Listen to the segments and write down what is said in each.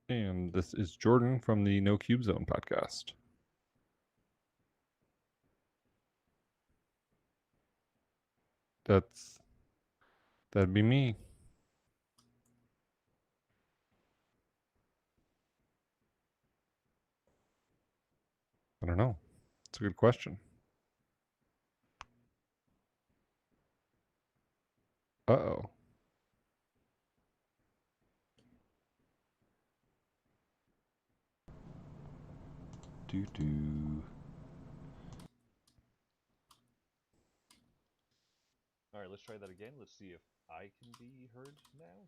And this is Jordan from the No Cube Zone podcast. That'd be me. I don't know. It's a good question. Uh-oh. Doo-doo. All right, let's try that again. Let's see if I can be heard now.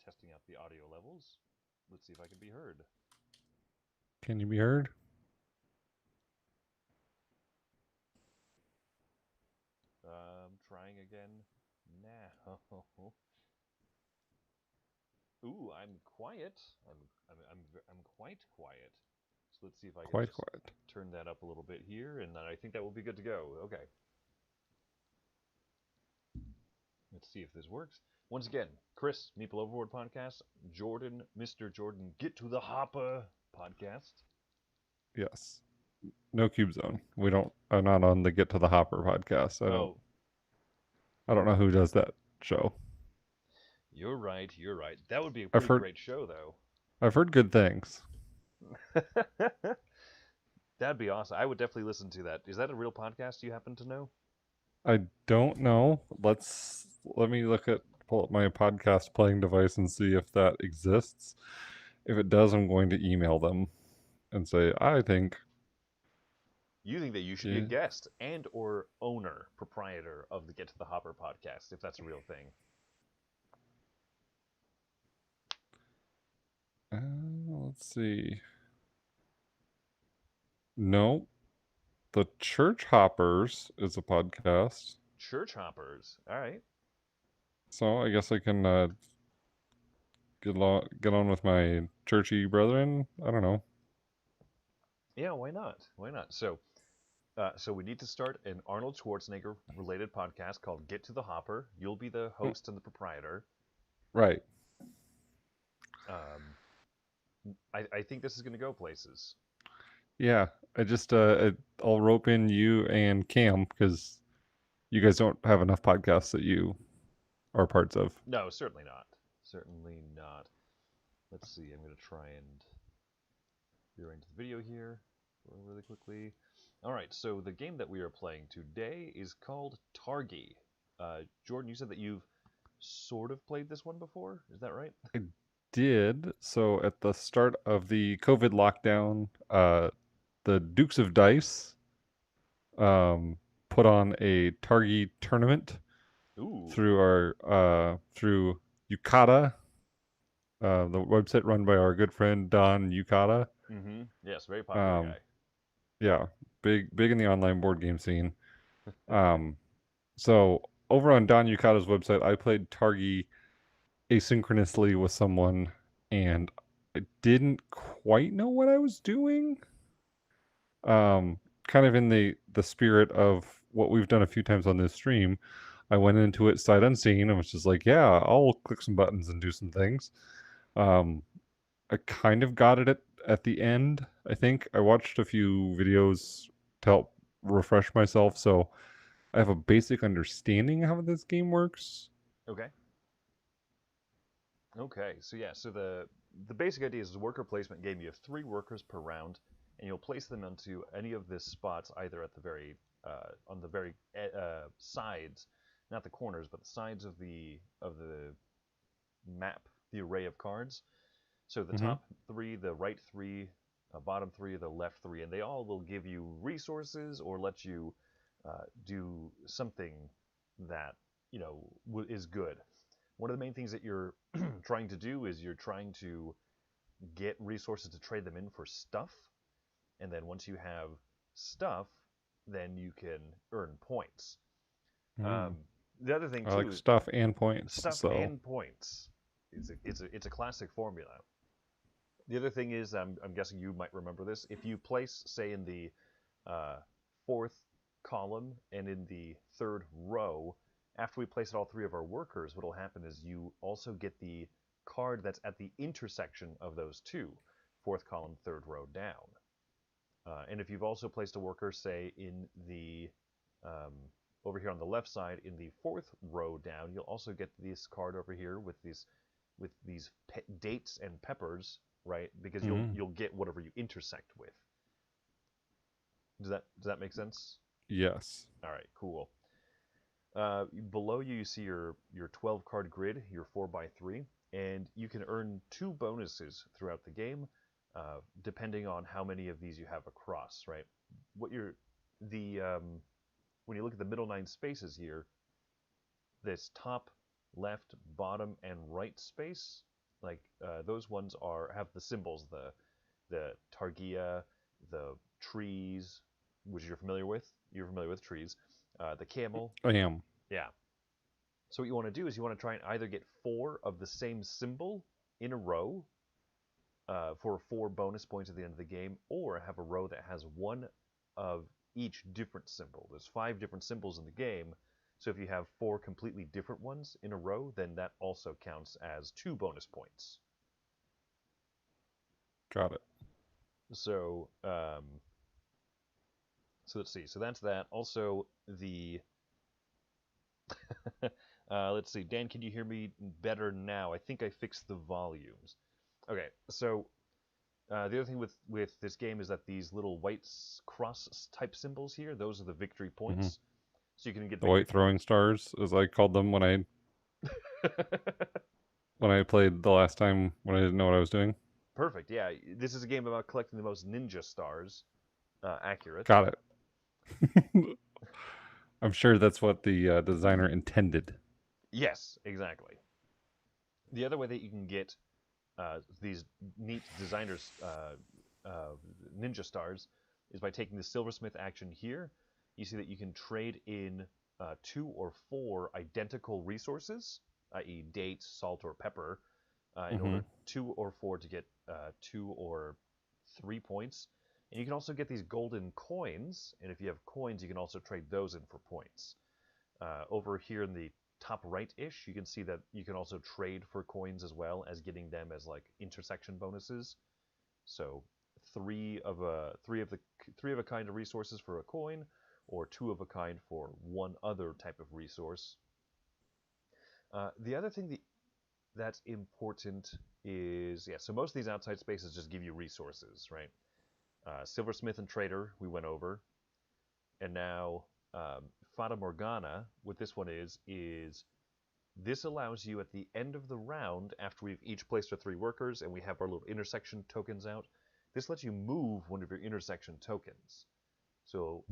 Testing out the audio levels. Let's see if I can be heard. Can you be heard? Trying again now. Ooh, I'm quiet. I'm quite quiet. So let's see if I can Quite just quiet. turn that up a little bit here, and then I think that will be good to go. Okay. Let's see if this works. Once again, Chris, Meeple Overboard podcast, Jordan, Mr. Jordan, Get to the Hopper podcast. Yes. No Cube Zone. I'm not on the Get to the Hopper podcast. Oh, I don't know who does that show. you're right. You're right. That would be a I've pretty heard great show, though. I've heard good things. That'd be awesome. I would definitely listen to that. Is that a real podcast you happen to know? I don't know. Let me pull up my podcast playing device and see if that exists. If it does, I'm going to email them and say, I think You think that you should be a guest and or owner, proprietor of the Get to the Hopper podcast, if that's a real thing. Let's see. No, the Church Hoppers is a podcast. Church hoppers. All right. So I guess I can get on with my churchy brethren. I don't know. Yeah, why not? Why not? So we need to start an Arnold Schwarzenegger related podcast called Get to the Hopper. You'll be the host and the proprietor. Right. Um, I think this is going to go places. Yeah. I'll rope in you and Cam because you guys don't have enough podcasts that you are parts of. No, certainly not. Certainly not. Let's see. I'm going to try and rearrange the video here really quickly. All right. So the game that we are playing today is called Targi. Jordan, you said that you've sort of played this one before. Is that right? I did. So at the start of the COVID lockdown, the Dukes of Dice put on a Targi tournament Ooh. through Yukata, the website run by our good friend Don Yukata. Mm-hmm. Yes, very popular Um, guy. yeah, big in the online board game scene. Um, so over on Don Yukata's website, I played Targi asynchronously with someone, and I didn't quite know what I was doing. Kind of in the spirit of what we've done a few times on this stream, I went into it sight unseen and was just like, yeah, I'll click some buttons and do some things. I kind of got it at the end. I think I watched a few videos to help refresh myself, so I have a basic understanding how this game works. Okay. Okay. So yeah. So the basic idea is a worker placement game. You have 3 workers per round, and you'll place them onto any of the spots, either at the very on the very sides, not the corners, but the sides of the map, the array of cards. So the Mm-hmm. top 3, the right 3, bottom 3, the left 3, and they all will give you resources or let you do something that is good. One of the main things that you're trying to do is you're trying to get resources to trade them in for stuff, and then once you have stuff, then you can earn points. Mm. Um, the other thing I too like is stuff and points. stuff So and points. It's a classic formula. The other thing is, I'm guessing you might remember this. If you place, say, in the uh, 4th column and in the 3rd row, after we place all 3 of our workers, what will happen is you also get the card that's at the intersection of those two, fourth column, third row down. And if you've also placed a worker, say, in the over here on the left side in the fourth row down, you'll also get this card over here with these dates and peppers, right? Because you'll get whatever you intersect with. Does that make sense? Yes. All right, cool. Below you see your 12 card grid, your 4x3, and you can earn 2 bonuses throughout the game, depending on how many of these you have across, right? When you look at the middle 9 spaces here, this top, left, bottom, and right space, like those ones have the symbols, the Targia, the trees, which you're familiar with. You're familiar with trees. The camel. I am. Yeah. So what you want to do is you want to try and either get 4 of the same symbol in a row for 4 bonus points at the end of the game, or have a row that has 1 of each different symbol. There's 5 different symbols in the game, so if you have 4 completely different ones in a row, then that also counts as 2 bonus points. Got it. So, so let's see. So that's that. Also, let's see. Dan, can you hear me better now? I think I fixed the volumes. Okay, so the other thing with this game is that these little white cross type symbols here, those are the victory points. So you can get the white throwing stars, as I called them when I when I played the last time when I didn't know what I was doing. Perfect. Yeah, this is a game about collecting the most ninja stars. Accurate. Got it. I'm sure that's what the designer intended. Yes, exactly. The other way that you can get these neat designers ninja stars is by taking the silversmith action here. You see that you can trade in 2 or 4 identical resources, i.e. date, salt, or pepper, in order 2 or 4 to get 2 or 3 points. And you can also get these golden coins, and if you have coins, you can also trade those in for points. Over here in the top right-ish, you can see that you can also trade for coins as well as getting them as like intersection bonuses. So 3 of a kind of resources for a coin, or 2 of a kind for one other type of resource. The other thing that's important is, yeah, so most of these outside spaces just give you resources, right? Silversmith and Trader we went over, and now Fata Morgana, what this one is this allows you at the end of the round, after we've each placed our 3 workers and we have our little intersection tokens out, this lets you move one of your intersection tokens. So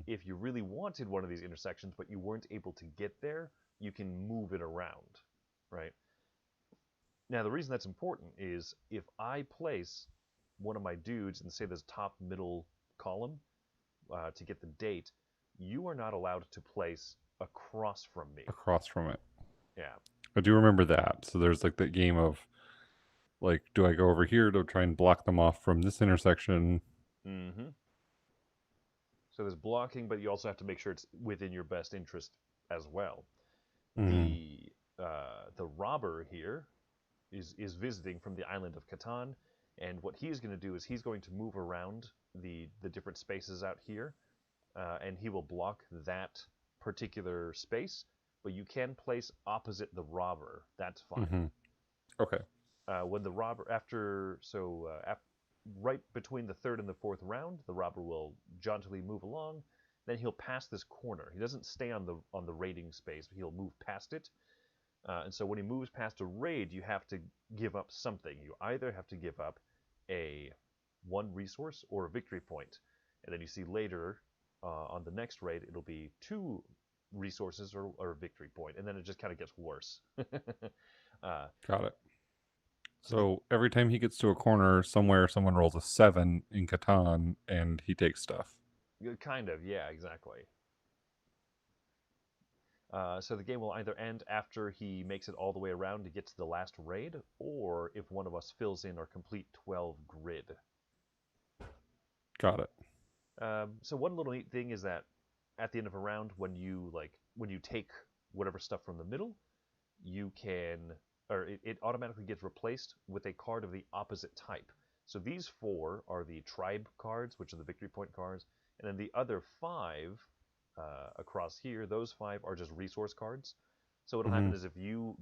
if you really wanted one of these intersections but you weren't able to get there, you can move it around, right? Now the reason that's important is if I place one of my dudes in, say, this top middle column to get the date, you are not allowed to place across from me. Across from it. Yeah. I do remember that. So there's like that game of, like, do I go over here to try and block them off from this intersection? Mm-hmm. So there's blocking, but you also have to make sure it's within your best interest as well. The robber here is visiting from the island of Catan, and what he's going to do is he's going to move around the different spaces out here, and he will block that particular space, but you can place opposite the robber. That's fine. Okay. When the robber, right between the 3rd and the 4th round, the robber will jauntily move along. Then he'll pass this corner. He doesn't stay on the raiding space, but he'll move past it. And so when he moves past a raid, you have to give up something. You either have to give up one resource or a victory point. And then you see later on the next raid, it'll be 2 resources or a victory point. And then it just kind of gets worse. Got it. So every time he gets to a corner somewhere, someone rolls a 7 in Catan and he takes stuff. Kind of, yeah, exactly. So the game will either end after he makes it all the way around to get to the last raid, or if one of us fills in our complete 12 grid. Got it. So one little neat thing is that at the end of a round, when you take whatever stuff from the middle, you can or it automatically gets replaced with a card of the opposite type. So these 4 are the tribe cards, which are the victory point cards, and then the other 5 across here, those 5 are just resource cards. So what'll happen is if you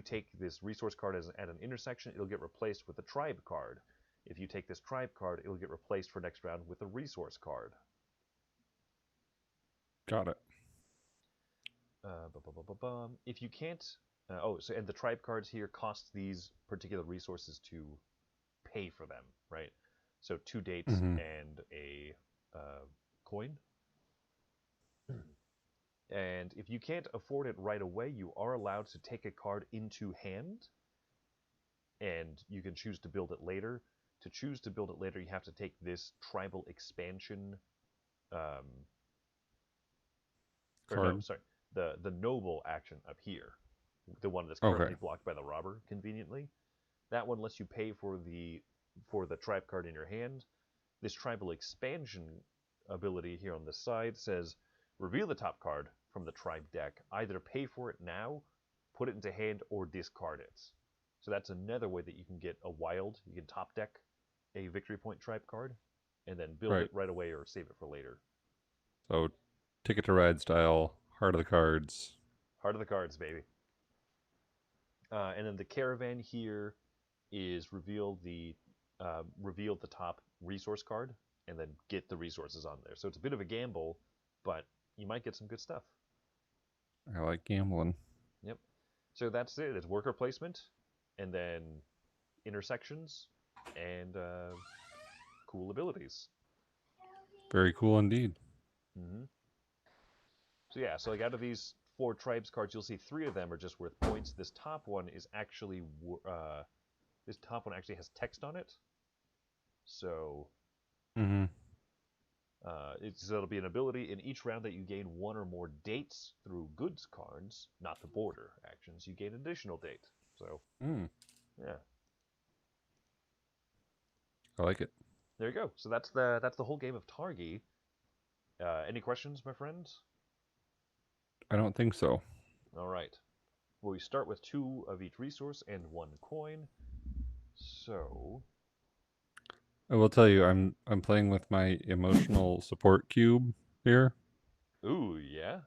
take this resource card at an intersection, it'll get replaced with a tribe card. If you take this tribe card, it'll get replaced for next round with a resource card. Got it. If you can't, and the tribe cards here cost these particular resources to pay for them, right? So 2 dates and a coin. And if you can't afford it right away, you are allowed to take a card into hand, and you can choose to build it later. To choose to build it later, you have to take this tribal expansion, or no, Card. sorry, the noble action up here, the one that's currently Okay. blocked by the robber, conveniently. That one lets you pay for the tribe card in your hand. This tribal expansion ability here on the side says, reveal the top card from the tribe deck. Either pay for it now, put it into hand, or discard it. So that's another way that you can get a wild. You can top deck a victory point tribe card, and then build Right. it right away or save it for later. So, Ticket to Ride style, heart of the cards. Heart of the cards, baby. And then the caravan here is reveal the top resource card, and then get the resources on there. So it's a bit of a gamble, but you might get some good stuff. I like gambling. Yep. So that's it. It's worker placement, and then intersections, and cool abilities. Very cool indeed. Mm-hmm. So yeah, so like out of these 4 tribes cards, you'll see 3 of them are just worth points. This top one is actually this top one actually has text on it. So it'll be an ability in each round that you gain 1 or more dates through goods cards, not the border actions. You gain additional date. So yeah, I like it. there you go. So that's the whole game of Targi. Any questions, my friends? I don't think so. All right. Well, we start with 2 of each resource and 1 coin. So I will tell you, I'm playing with my emotional support cube here. ooh, yeah.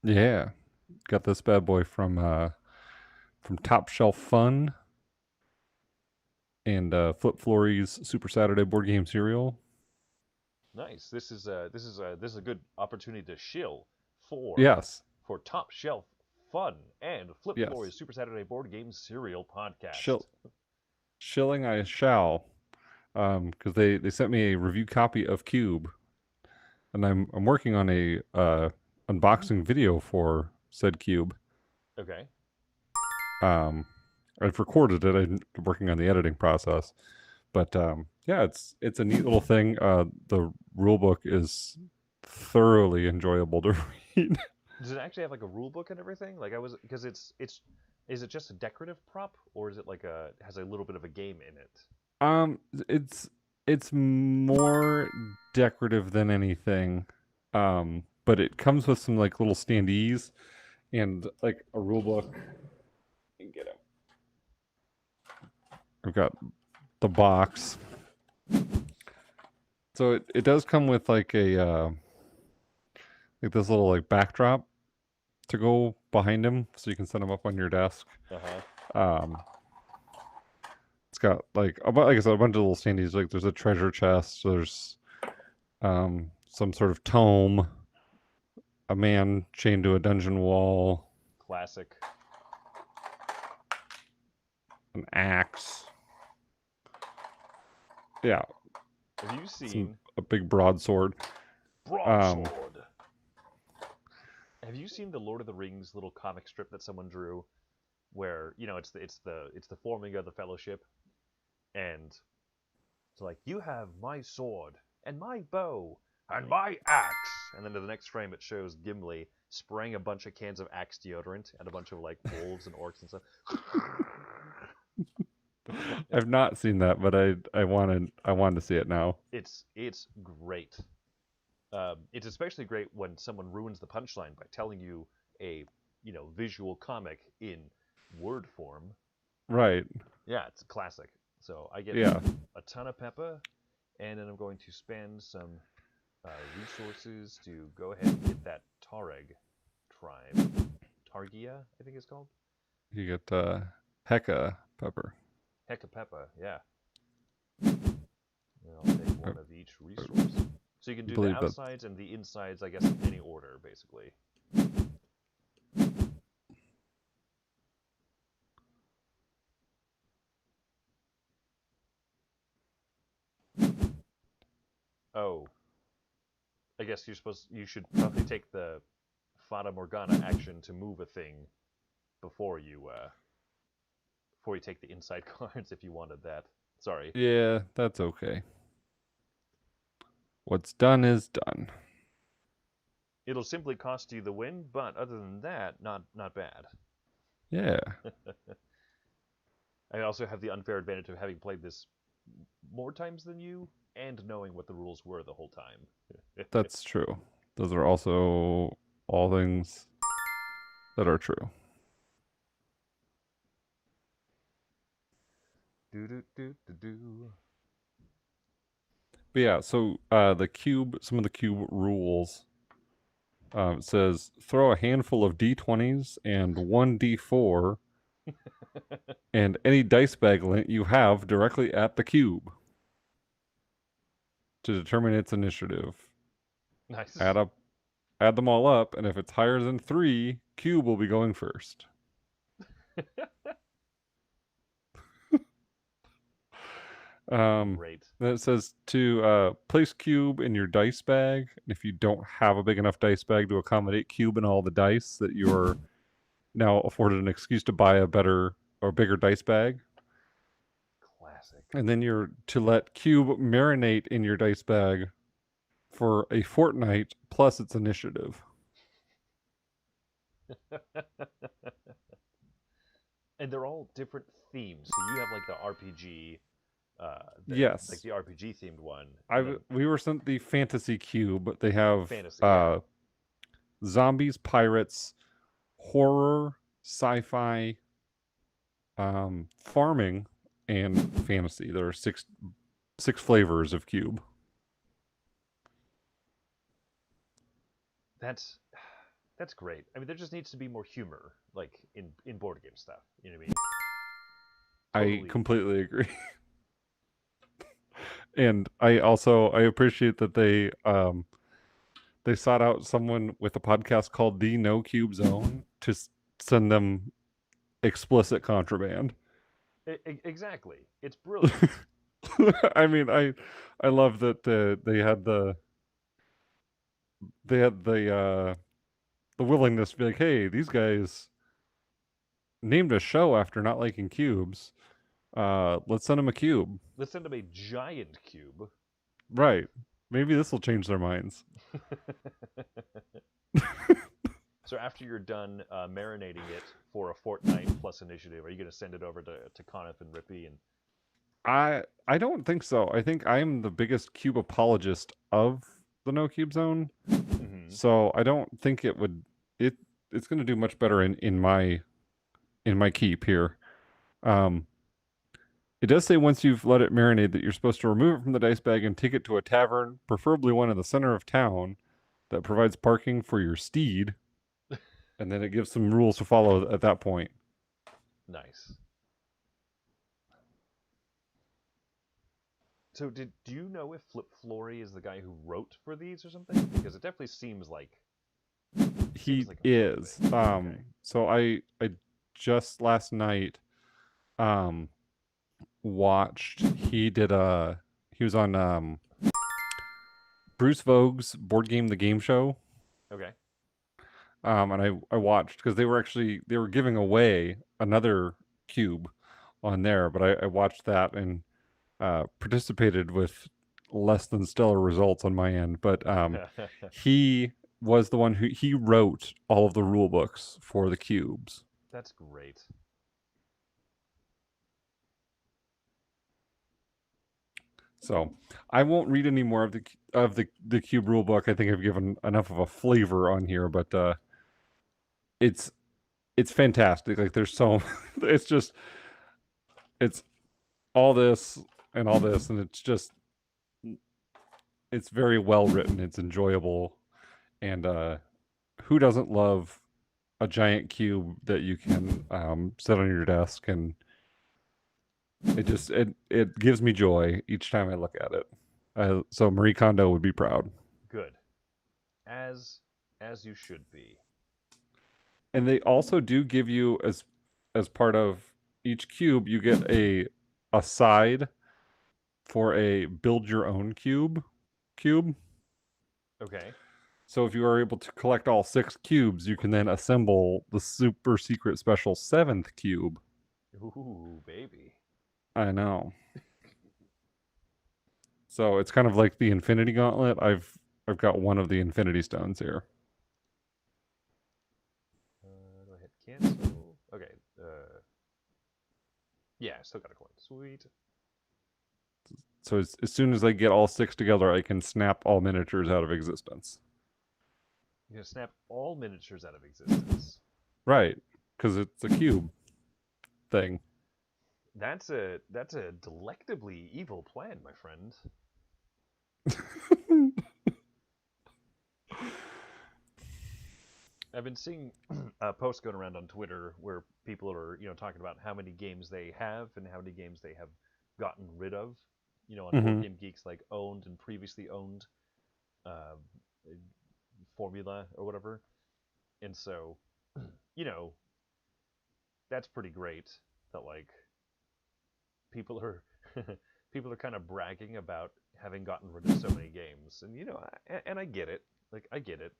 Yeah, got this bad boy from Top Shelf Fun and Flip Flory's Super Saturday board game cereal. Nice. This is a good opportunity to shill for Yes, Top Shelf Fun and Flip yes. Flory's Super Saturday Board Game Serial Podcast. Shilling I shall, because they sent me a review copy of Cube, and I'm working on a unboxing video for said Cube. Okay. I've recorded it. I'm working on the editing process, but yeah, it's a neat little thing. The rulebook is thoroughly enjoyable to read. Does it actually have like a rule book and everything? Like I was because it's is it just a decorative prop, or is it like has a little bit of a game in it? Um, it's it's more decorative than anything. But it comes with some like little standees and like a rule book. You can get it. I've got the box. So it does come with like a like this little like backdrop to go behind him, so you can set him up on your desk. Um, it's got like like I said, a bunch of little standees. Like there's a treasure chest. There's some sort of tome, a man chained to a dungeon wall, Classic. an axe. Yeah, Have you seen a big broadsword. Broadsword? Have you seen the Lord of the Rings little comic strip that someone drew, where it's the forming of the Fellowship, and it's like, you have my sword and my bow and my axe, and then to the next frame it shows Gimli spraying a bunch of cans of Axe deodorant at a bunch of like wolves and orcs and stuff. I've not seen that, but I wanted to see it now. It's great. It's especially great when someone ruins the punchline by telling you a visual comic in word form. Right. Yeah, it's a classic. So I get Yeah. a ton of pepper, and then I'm going to spend some resources to go ahead and get that Tareg tribe. Targia, I think it's called. You get Hecka pepper. Hecka pepper, yeah. And I'll take I, one of each resource. So you can I do the believe that. outsides and the insides, I guess, in any order, basically. Oh, I guess you should probably take the Fata Morgana action to move a thing before you take the inside cards if you wanted that. Sorry. Yeah, that's okay. What's done is done. It'll simply cost you the win, but other than that, not bad. Yeah. I also have the unfair advantage of having played this more times than you and knowing what the rules were the whole time. That's true. Those are also all things that are true. Do do do do do. But yeah, so the cube, some of the cube rules. It says throw a handful of d20s and one d4 and any dice bag lint you have directly at the cube to determine its initiative. Nice. Add them all up, and if it's higher than 3, cube will be going first. Great. Then it says to place cube in your dice bag. And if you don't have a big enough dice bag to accommodate cube and all the dice, that you're now afforded an excuse to buy a better or bigger dice bag. Classic. And then you're to let cube marinate in your dice bag for a fortnight plus its initiative. And they're all different themes. So you have like the RPG, Yes. like the RPG themed one. We were sent the fantasy cube. They have Fantasy, yeah. zombies, pirates, horror, sci-fi, farming, and fantasy. There are six flavors of cube. That's great. I mean, there just needs to be more humor, like in board game stuff. You know what I mean? I completely agree. And I appreciate that they sought out someone with a podcast called The No Cube Zone to send them explicit contraband. Exactly. It's brilliant. I mean, I love that they had the willingness to be like, hey, these guys named a show after not liking cubes. Let's send them a cube. Let's send them a giant cube. Right. Maybe this will change their minds. So after you're done marinating it for a fortnight plus initiative, are you going to send it over to Conniff and Rippy? And I don't think so. I think I'm the biggest cube apologist of the No Cube Zone. mm-hmm. So I don't think it would it's going to do much better in my keep here. It does say once you've let it marinate that you're supposed to remove it from the dice bag and take it to a tavern, preferably one in the center of town that provides parking for your steed. And then it gives some rules to follow at that point. Nice. So do you know if Flip Flory is the guy who wrote for these or something? Because it definitely seems like he like is. Okay. So I just last night watched he was on Bruce Vogue's Board Game the Game Show. Okay. And I watched because they were giving away another cube on there, but I watched that and participated with less than stellar results on my end. But he was the one he wrote all of the rule books for the cubes. That's great. So I won't read any more of the cube rule book. I think I've given enough of a flavor on here, but it's it's fantastic. Like there's so it's just it's all this and all this, and it's very well written. It's enjoyable, and who doesn't love a giant cube that you can set on your desk, and it gives me joy each time I look at it. So Marie Kondo would be proud. Good, as as you should be. And they also do give you as part of each cube, you get a side for a build your own cube. Okay. So if you are able to collect all 6 cubes, you can then assemble the super secret special 7th cube. Ooh, baby. I know. So it's kind of like the Infinity Gauntlet. I've got one of the Infinity Stones here. Do I hit cancel? Okay. Yeah, still got a coin. Sweet. So as soon as I get all 6 together, I can snap all miniatures out of existence. You're gonna snap all miniatures out of existence. Right, because it's a cube thing. That's a delectably evil plan, my friend. I've been seeing posts going around on Twitter where people are, talking about how many games they have and how many games they have gotten rid of. On Board Mm-hmm. Game Geeks, like owned and previously owned uh, formula or whatever. And so, you know, that's pretty great that like people are people are kind of bragging about having gotten rid of so many games. And and I get it. Like I get it.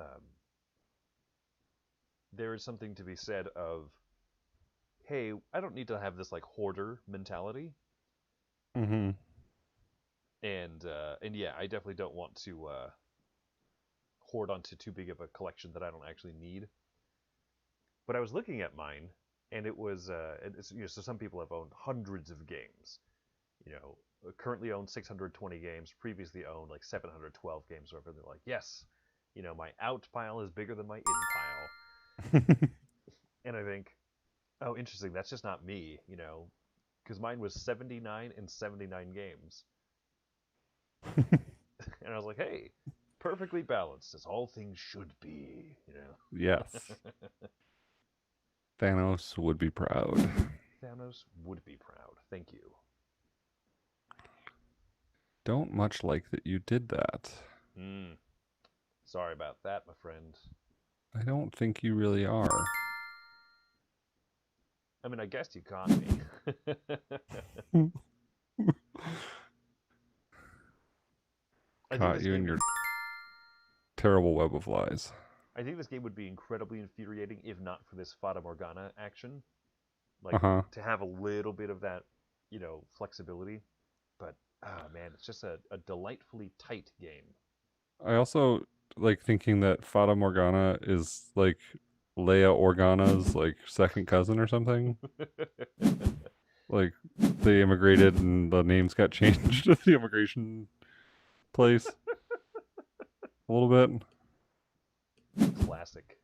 Um, there is something to be said of, hey, I don't need to have this like hoarder mentality. Mm-hmm. And yeah, I definitely don't want to hoard onto too big of a collection that I don't actually need. But I was looking at mine, and it was so some people have owned hundreds of games. Currently own 620 games. Previously owned like 712 games. Or whatever. They're like, yes, my out pile is bigger than my in pile. And I think, oh, interesting. That's just not me. Because mine was 79 and 79 games. And I was like, hey, perfectly balanced as all things should be. Yes. Thanos would be proud. Thanos would be proud. Thank you. Don't much like that you did that. Mm, sorry about that, my friend. I don't think you really are. I mean, I guess you caught me. I think Caught this you in game. your terrible web of lies. I think this game would be incredibly infuriating if not for this Fata Morgana action. Like Uh-huh. to have a little bit of that, flexibility. But man, it's just a delightfully tight game. I also like thinking that Fata Morgana is like Leia Organa's like second cousin or something. Like they immigrated and the names got changed at the immigration place a little bit. Classic.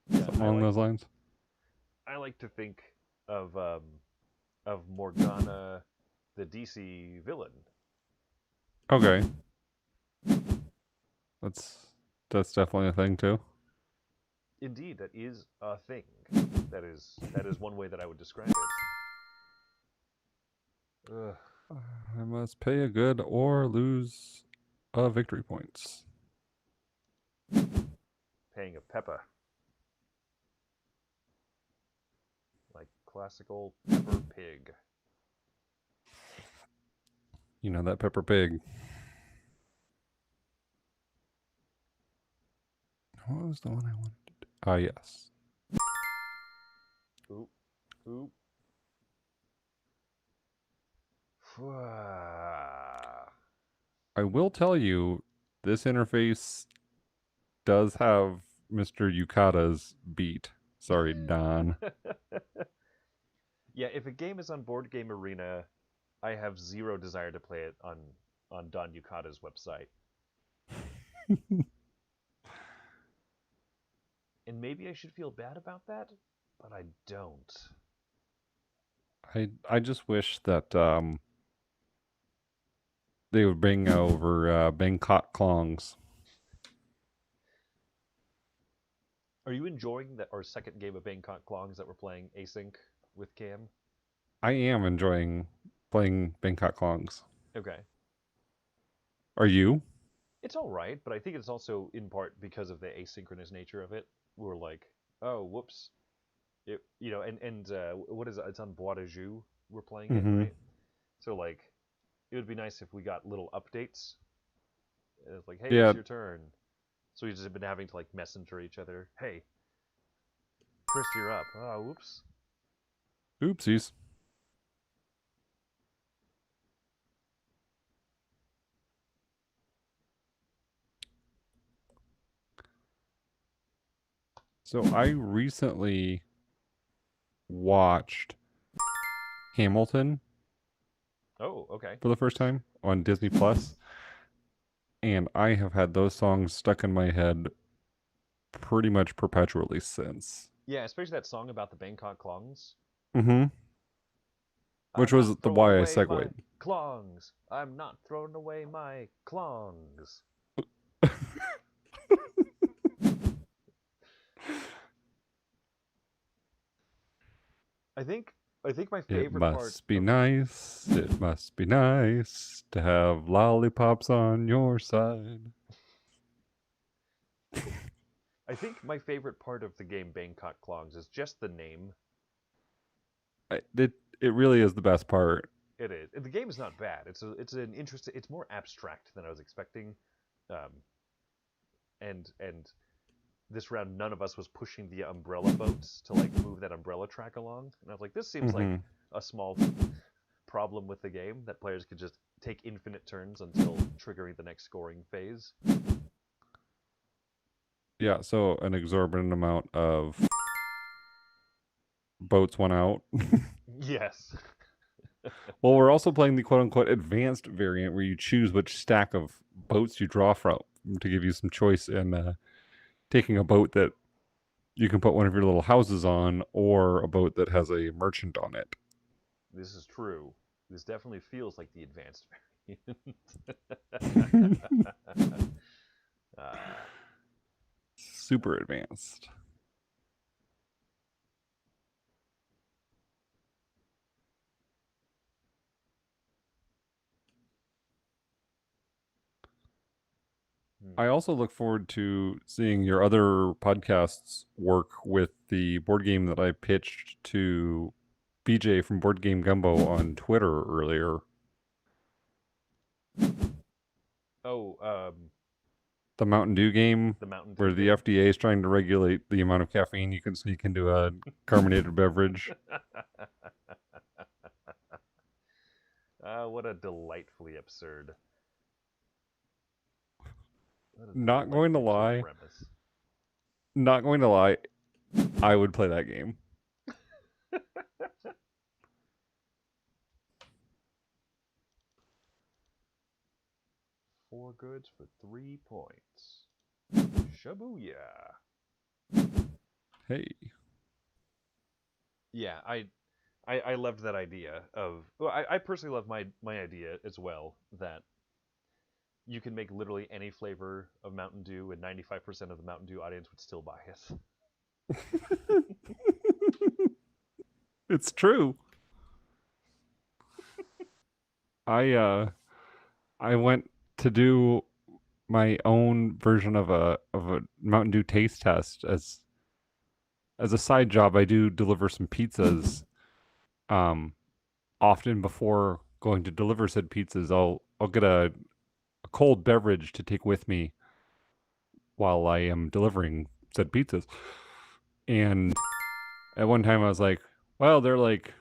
Yeah, Something along those lines. I like to think of Morgana, the DC villain. Okay. That's that's definitely a thing too. Indeed, that is a thing. That is one way that I would describe it. Ugh, I must pay a good or lose a victory points. paying a pepper, like classical pepper pig. You know that Pepper Pig. What was the one I wanted to do? Ah, yes. Oop, oop. I will tell you, this interface does have Mr. Yukata's beat. Sorry, Don. Yeah, if a game is on Board Game Arena, I have zero desire to play it on Don Yukata's website. And maybe I should feel bad about that, but I don't. I just wish that they would bring over Bangkok Klongs. Are you enjoying our second game of Bangkok Klongs that we're playing async with Cam? I am enjoying playing Bangkok Klongs. Okay. Are you? It's all right, but I think it's also in part because of the asynchronous nature of it. We're like, oh, whoops. What is it? It's on Bois de Jus we're playing it, Mm-hmm. right? So, like, it would be nice if we got little updates. It's like, hey, it's Yeah. your turn. So we've just been having to, like, messenger each other. Hey, Chris, you're up. Oh, whoops. Oopsies. So I recently watched Hamilton Oh, okay. for the first time on Disney Plus, and I have had those songs stuck in my head pretty much perpetually since. Yeah, especially that song about the Bangkok Klongs. Mm-hmm. Which I'm not was the throwing why I away my segued. Klongs. I'm not throwing away my Klongs. I think I think my It favorite part must be of nice. It must be nice to have lollipops on your side. I think my favorite part of the game Bangkok Klongs is just the name. It really is the best part. It is. The game is not bad. It's an interesting. It's more abstract than I was expecting, um, and this round none of us was pushing the umbrella boats to like move that umbrella track along, and I was like, this seems like Mm-hmm. a small problem with the game that players could just take infinite turns until triggering the next scoring phase. Yeah, so an exorbitant amount of boats went out. Yes. Well, we're also playing the quote unquote advanced variant where you choose which stack of boats you draw from to give you some choice in taking a boat that you can put one of your little houses on or a boat that has a merchant on it. This is true. This definitely feels like the advanced variant. uh, Super advanced. I also look forward to seeing your other podcasts work with the board game that I pitched to BJ from Board Game Gumbo on Twitter earlier. oh, The Mountain Dew game, the Mountain Dew where the game. FDA is trying to regulate the amount of caffeine you can sneak into a carbonated beverage. What a delightfully absurd. What a Not going to delightfully absurd lie, premise. not going to lie, I would play that game. Four goods for 3 points. Shabooyah. Hey. Yeah, I loved that idea of. Well, I personally love my idea as well that you can make literally any flavor of Mountain Dew, and 95% of the Mountain Dew audience would still buy it. It's true. I I went to do my own version of a Mountain Dew taste test as a side job. I do deliver some pizzas. Often before going to deliver said pizzas, I'll get a cold beverage to take with me while I am delivering said pizzas. And at one time I was like, well, they're like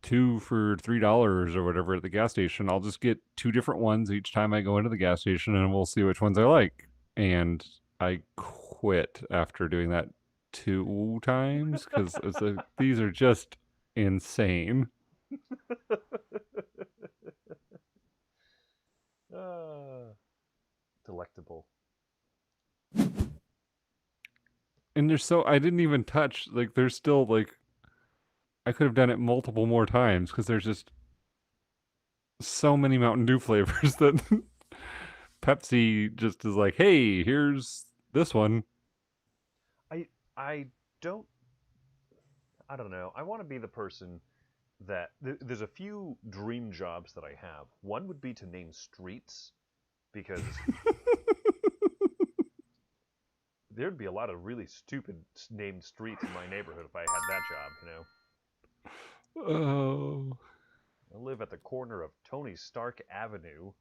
two for $3 or whatever at the gas station. I'll just get two different ones each time I go into the gas station and we'll see which ones I like. And I quit after doing that two times because it's like these are just insane. uh, Delectable. And there's so I didn't even touch, like, there's still, like, I could have done it multiple more times because there's just so many Mountain Dew flavors that Pepsi just is like, hey, here's this one. I I don't I don't know. I want to be the person that there's a few dream jobs that I have. One would be to name streets because there'd be a lot of really stupid named streets in my neighborhood if I had that job, you know. Oh. I live at the corner of Tony Stark Avenue.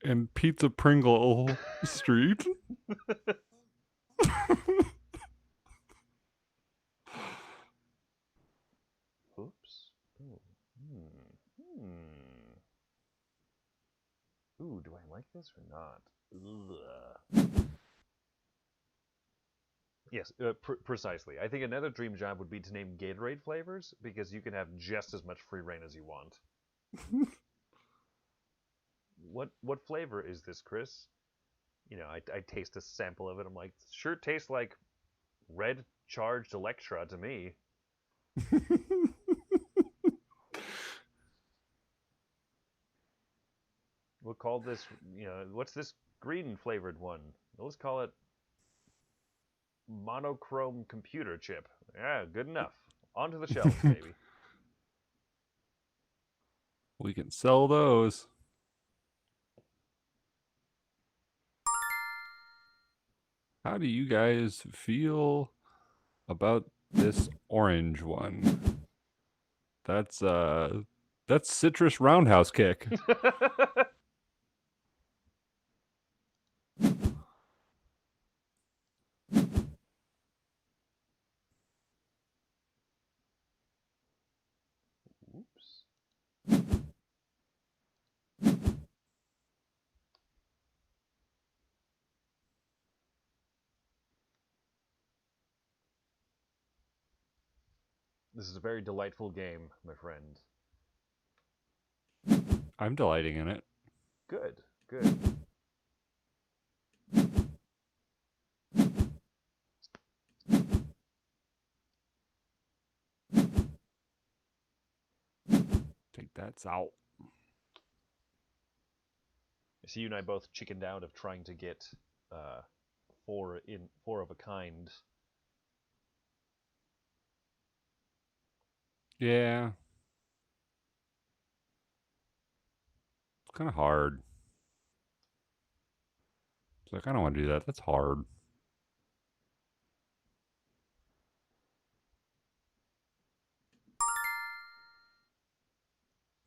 And Pizza Pringle Street. Oops. Oh. Hmm. Ooh, do I like this or not? Ugh. Yes, precisely. I think another dream job would be to name Gatorade flavors because you can have just as much free reign as you want. What flavor is this, Chris? You know, I taste a sample of it. I'm like, sure tastes like red charged Electra to me. We'll call this, you know, what's this green flavored one? Let's call it monochrome computer chip. Yeah, good enough. Onto the shelves, baby. We can sell those. How do you guys feel about this orange one? That's that's citrus roundhouse kick. Oops. This is a very delightful game, my friend. I'm delighting in it. Good, good. Take that out. So you and I both chickened out of trying to get uh, four of a kind. Yeah. It's kind of hard. It's like, I don't want to do that. That's hard.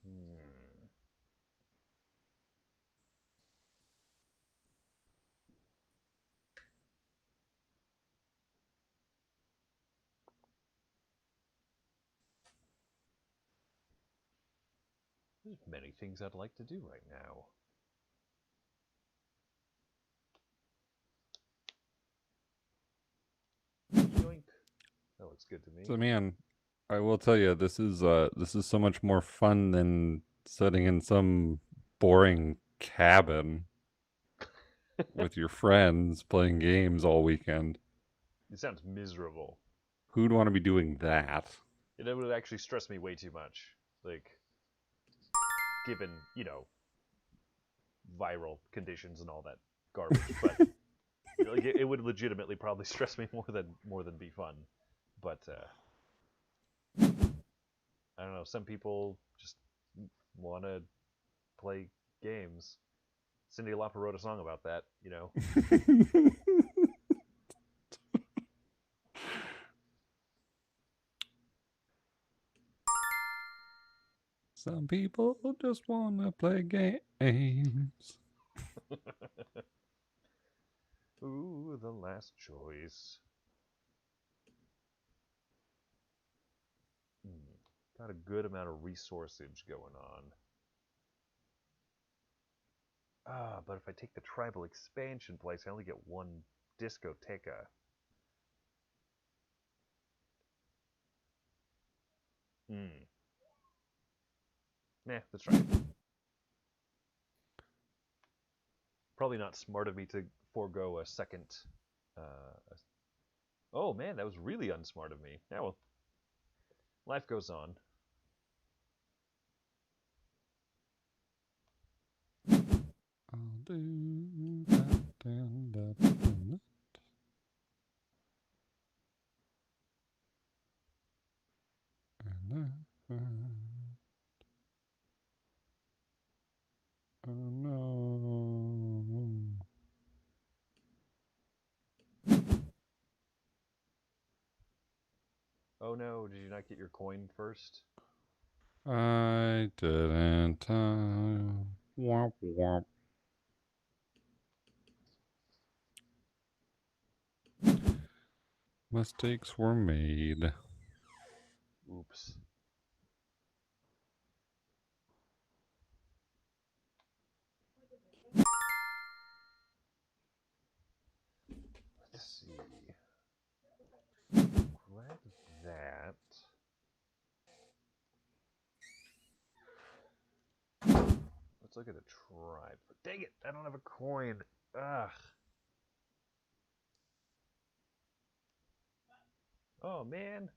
Hmm. There's many things I'd like to do right now. Yoink. That looks good to me. So, man, I will tell you, this is so much more fun than sitting in some boring cabin with your friends playing games all weekend. It sounds miserable. Who'd want to be doing that? It would actually stress me way too much. Like, given, you know, viral conditions and all that garbage. But like, it would legitimately probably stress me more than be fun. But I don't know. Some people just want to play games. Cyndi Lauper wrote a song about that. You know. Some people just want to play games. Ooh, the last choice. Hmm. Got a good amount of resourceage going on. Ah, but if I take the tribal expansion place, I only get one discoteca. Hmm. Nah, let's try it. Probably not smart of me to forego a second. Uh, oh man, that was really unsmart of me. Yeah, well, life goes on. I'll do that and that and that. And that. Oh no. Oh no, did you not get your coin first? I didn't. Womp womp. Mistakes were made. Oops. Let's see. Grab that. Let's look at the tribe. Dang it! I don't have a coin. Ugh. Oh man,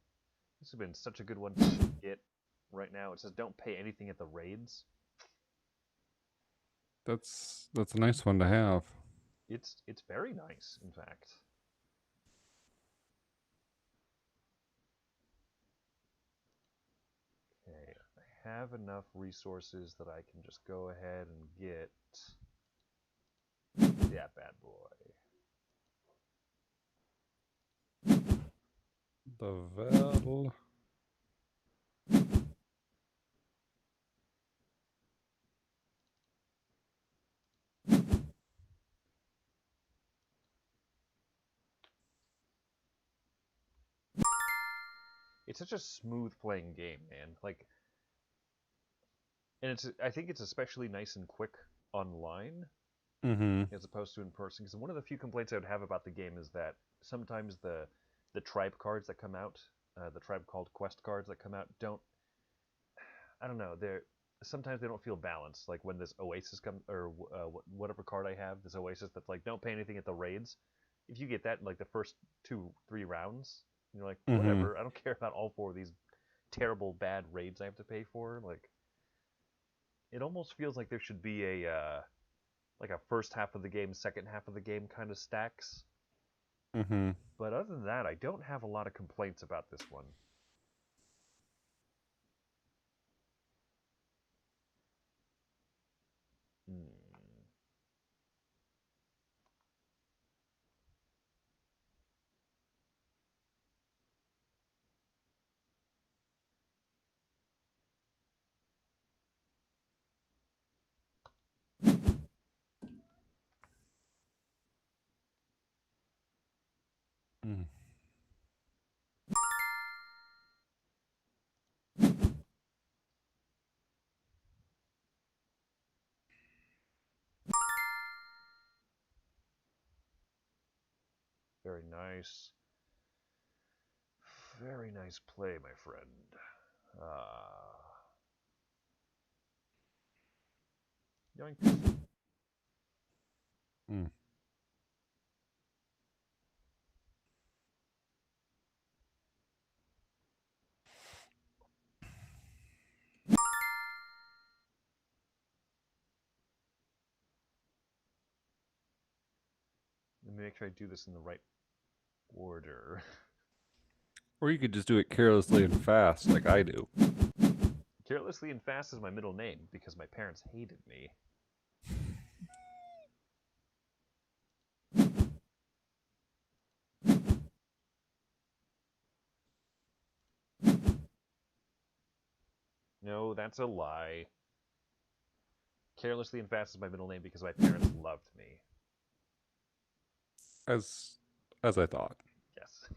this has been such a good one to get right now. It says don't pay anything at the raids. That's a nice one to have. It's very nice, in fact. Okay, I have enough resources that I can just go ahead and get that bad boy. The Vel. It's such a smooth playing game, man. Like, and I think it's especially nice and quick online Mm-hmm. as opposed to in person. Because one of the few complaints I would have about the game is that sometimes the tribe cards that come out, the tribe called quest cards that come out, don't. I don't know. They're sometimes they don't feel balanced. Like when this Oasis come or whatever card I have, this Oasis that's like don't pay anything at the raids. If you get that in like the first 2-3 rounds, you're like Mm-hmm. whatever. I don't care about all four of these terrible bad raids I have to pay for. Like it almost feels like there should be a like a first half of the game, second half of the game kind of stacks. Mm-hmm. But other than that, I don't have a lot of complaints about this one. Hmm. Mm. Very nice. Very nice play, my friend. Yoink. Mm. Let me make sure I do this in the right order. Or you could just do it carelessly and fast, like I do. Carelessly and fast is my middle name because my parents hated me. No, that's a lie. Carelessly and fast is my middle name because my parents loved me. As I thought. Yes.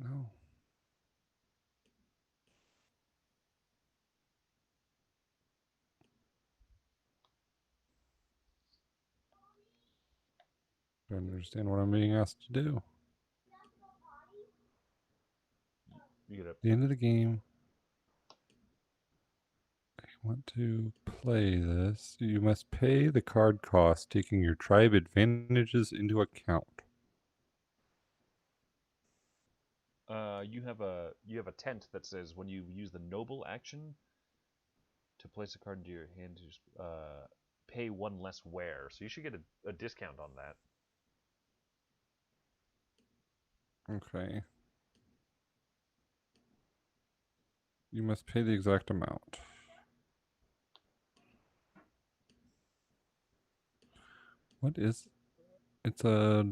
No. Don't understand what I'm being asked to do. You gotta. At the end of the game, I want to play this. You must pay the card cost, taking your tribe advantages into account. You have a tent that says when you use the noble action to place a card into your hand, to just, pay one less wear. So you should get a discount on that. Okay. You must pay the exact amount. What is... It's a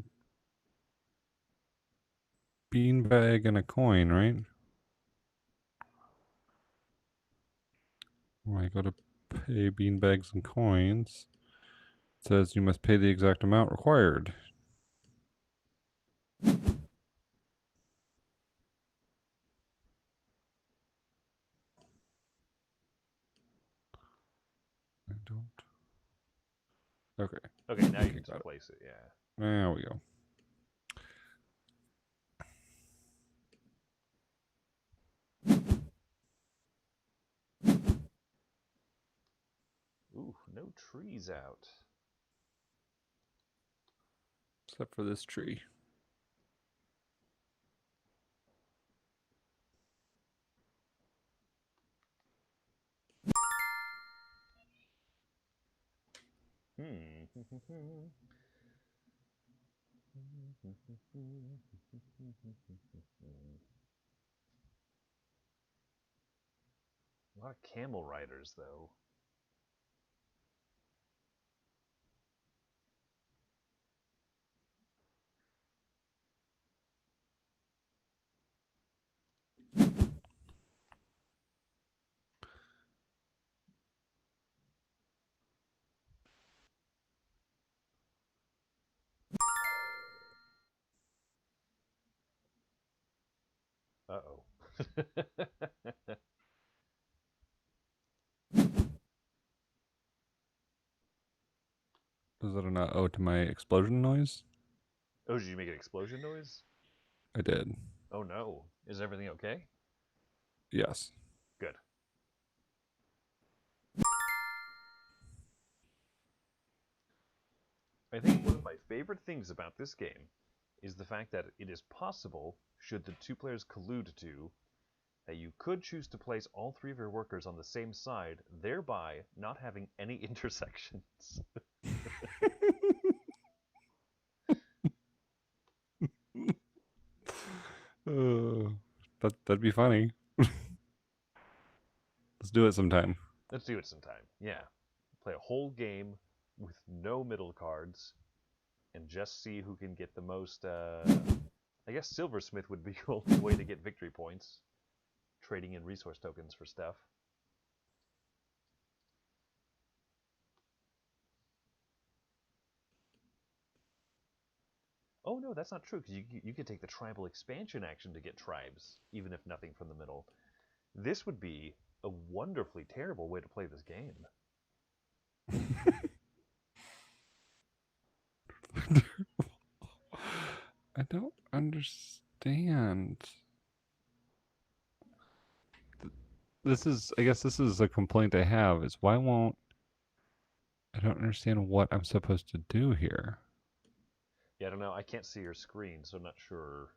beanbag and a coin, right? When I go to pay beanbags and coins, it says you must pay the exact amount required. I don't... Okay. Okay, now you Okay, can got just it. place it. Yeah. There we go. Ooh, no trees out. Except for this tree. A lot of camel riders, though. Uh-oh. Is that a not ode to my explosion noise? Oh, did you make an explosion noise? I did. Oh no. Is everything okay? Yes. Good. I think one of my favorite things about this game is the fact that it is possible, should the two players collude to, that you could choose to place all three of your workers on the same side, thereby not having any intersections. uh, that'd be funny. Let's do it sometime. Let's do it sometime. Yeah. Play a whole game with no middle cards and just see who can get the most. I guess Silversmith would be the only way to get victory points, trading in resource tokens for stuff. Oh no, that's not true, because you could take the tribal expansion action to get tribes, even if nothing from the middle. This would be a wonderfully terrible way to play this game. I don't understand. This is, I guess this is a complaint I have, is why won't... I don't understand what I'm supposed to do here. Yeah, I don't know. I can't see your screen, so I'm not sure.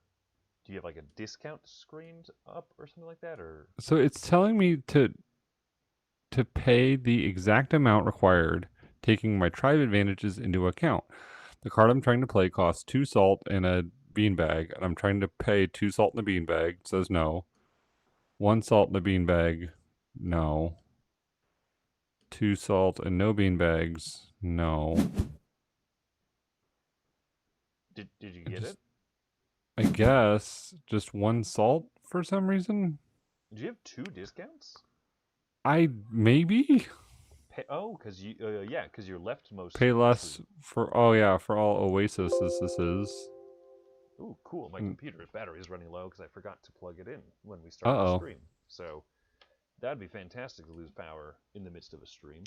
Do you have like a discount screen up or something like that, or? So it's telling me to pay the exact amount required, taking my tribe advantages into account. The card I'm trying to play costs 2 salt and a beanbag, and I'm trying to pay 2 salt and a beanbag. It says no. 1 salt and a beanbag, no. 2 salt and no beanbags, no. Did you get it? I guess just 1 salt for some reason. Do you have 2 discounts? I maybe Oh, because you yeah, because your leftmost pay less tree. for... Oh yeah, for all oases this is. Ooh, cool. My And, computer's battery is running low because I forgot to plug it in when we started the uh-oh. stream. So that'd be fantastic to lose power in the midst of a stream.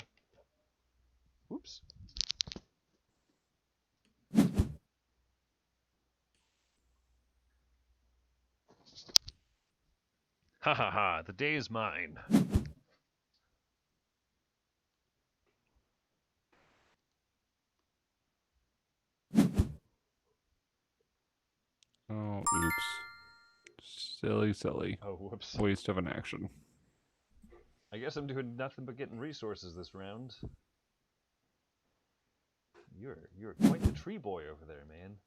Oops. Ha ha ha, the day is mine. Oh, oops. Silly, silly. Oh, whoops. Waste of an action. I guess I'm doing nothing but getting resources this round. You're quite the tree boy over there, man.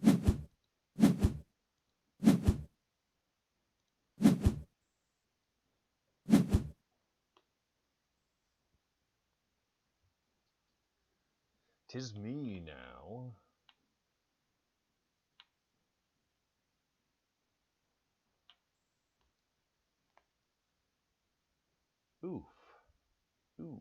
'Tis me now. Oof. Oof.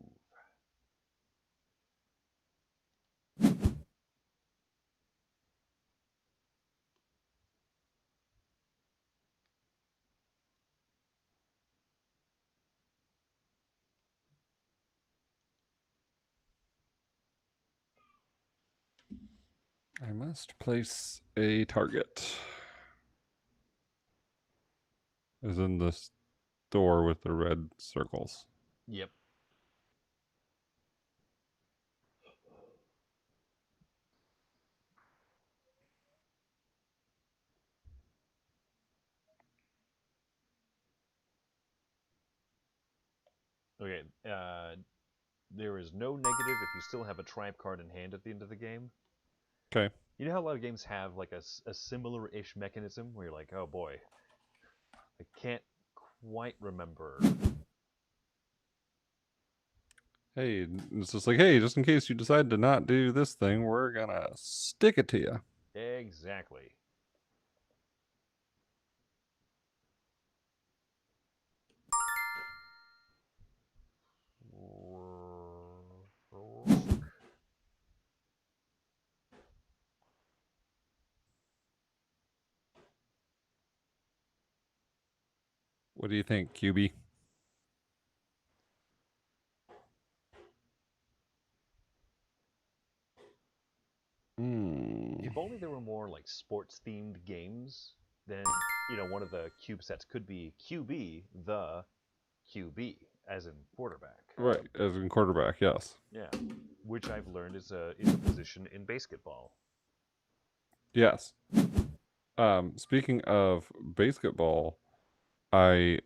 I must place a target. Is in the store with the red circles. Yep. Okay, there is no negative if you still have a tribe card in hand at the end of the game. Okay. You know how a lot of games have like a similar-ish mechanism where you're like, oh boy, I can't quite remember. Hey, it's just like, hey, just in case you decide to not do this thing, we're gonna stick it to you. Exactly. What do you think, QB? If only there were more like sports-themed games, then one of the cube sets could be QB, the QB, as in quarterback. Right, as in quarterback, yes. Yeah, which I've learned is a position in basketball. Yes. Speaking of basketball, I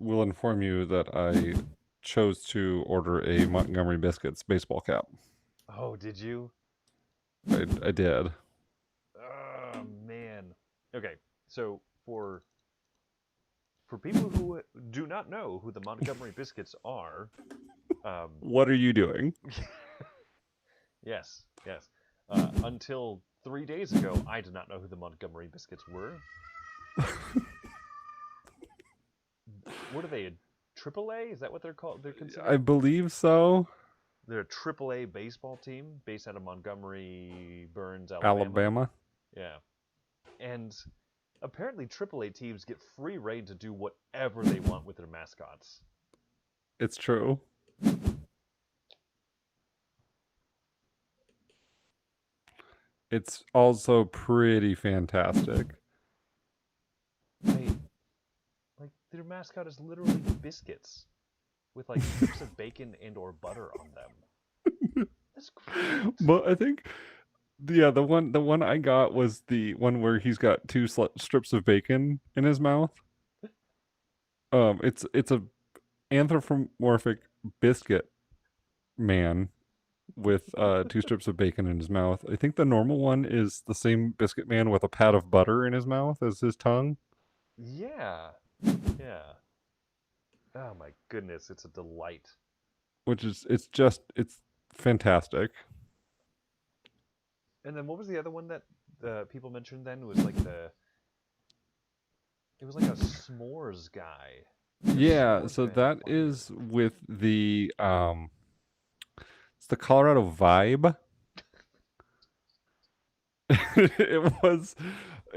will inform you that I chose to order a Montgomery Biscuits baseball cap. Oh, did you? I did. Oh man. Okay, so for people who do not know who the Montgomery Biscuits are, What are you doing? yes, yes. Until 3 days ago, I did not know who the Montgomery Biscuits were. What are they? A AAA? Is that what they're called? They're considered. I believe so. They're a AAA baseball team based out of Montgomery Burns, Alabama. Alabama. Yeah, and apparently AAA teams get free reign to do whatever they want with their mascots. It's true. It's also pretty fantastic. Like their mascot is literally biscuits with like strips of bacon and or butter on them. That's great. But I think, yeah, the one I got was the one where he's got two strips of bacon in his mouth. It's a anthropomorphic biscuit man with two strips of bacon in his mouth. I think the normal one is the same biscuit man with a pat of butter in his mouth as his tongue. Yeah. Yeah. Oh my goodness, it's a delight. Which is it's fantastic. And then what was the other one that people mentioned then? It was like it was like a s'mores guy. Yeah, S'mores so guy that fire. is with the it's the Colorado Vibe. it was